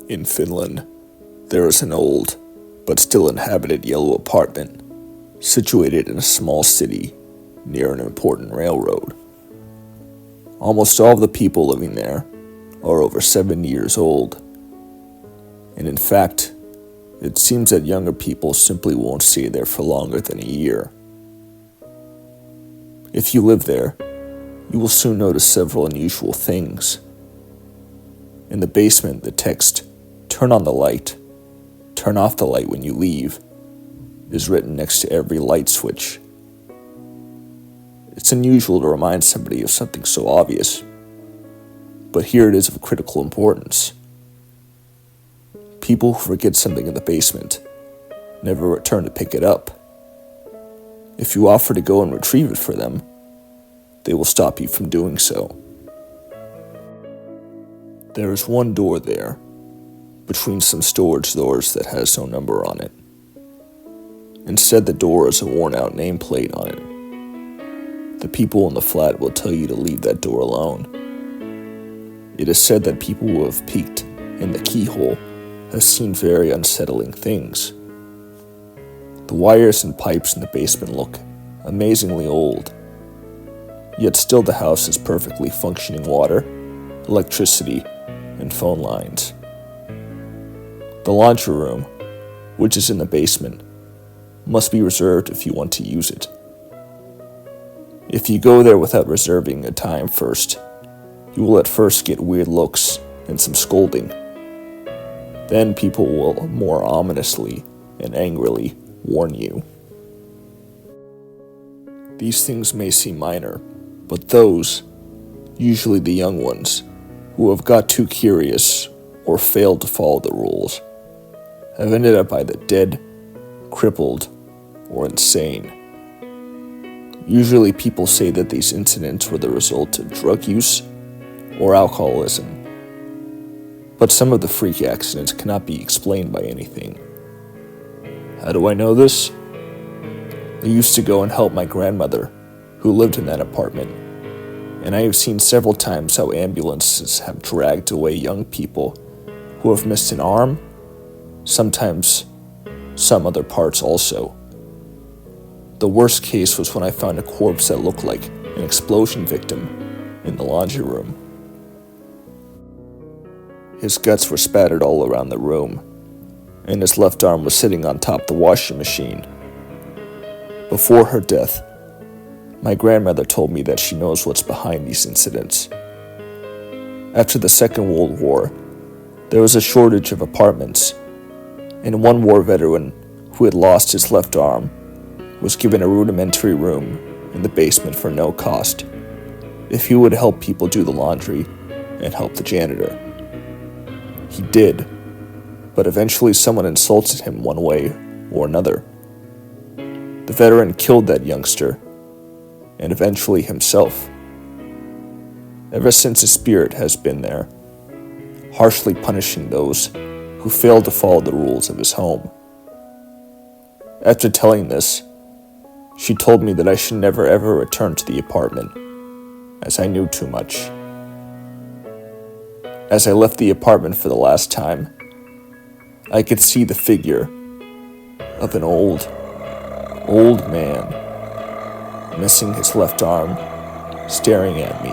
In Finland, there is an old, but still inhabited yellow apartment situated in a small city near an important railroad. Almost all of the people living there are over 70 years old, and in fact, it seems that younger people simply won't stay there for longer than a year. If you live there, you will soon notice several unusual things. In the basement, the text, "Turn on the light, turn off the light when you leave," is written next to every light switch. It's unusual to remind somebody of something so obvious, but here it is of critical importance. People who forget something in the basement never return to pick it up. If you offer to go and retrieve it for them, they will stop you from doing so. There is one door there, between some storage doors that has no number on it. Instead, the door has a worn-out nameplate on it. The people in the flat will tell you to leave that door alone. It is said that people who have peeked in the keyhole have seen very unsettling things. The wires and pipes in the basement look amazingly old, yet still the house has perfectly functioning water, electricity, and phone lines. The laundry room, which is in the basement, must be reserved if you want to use it. If you go there without reserving a time first, you will at first get weird looks and some scolding. Then people will more ominously and angrily warn you. These things may seem minor, but those, usually the young ones, who have got too curious or failed to follow the rules, have ended up either dead, crippled, or insane. Usually people say that these incidents were the result of drug use or alcoholism, but some of the freak accidents cannot be explained by anything. How do I know this? I used to go and help my grandmother, who lived in that apartment, and I have seen several times how ambulances have dragged away young people who have missed an arm, sometimes some other parts also. The worst case was when I found a corpse that looked like an explosion victim in the laundry room. His guts were spattered all around the room, and his left arm was sitting on top of the washing machine. Before her death, my grandmother told me that she knows what's behind these incidents. After the Second World War, there was a shortage of apartments, and one war veteran who had lost his left arm was given a rudimentary room in the basement for no cost if he would help people do the laundry and help the janitor. He did, but eventually someone insulted him one way or another. The veteran killed that youngster, and eventually himself. Ever since his spirit has been there, harshly punishing those who failed to follow the rules of his home. After telling this, she told me that I should never ever return to the apartment, as I knew too much. As I left the apartment for the last time, I could see the figure of an old man, missing his left arm, staring at me,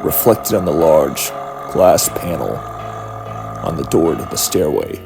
reflected on the large glass panel on the door to the stairway.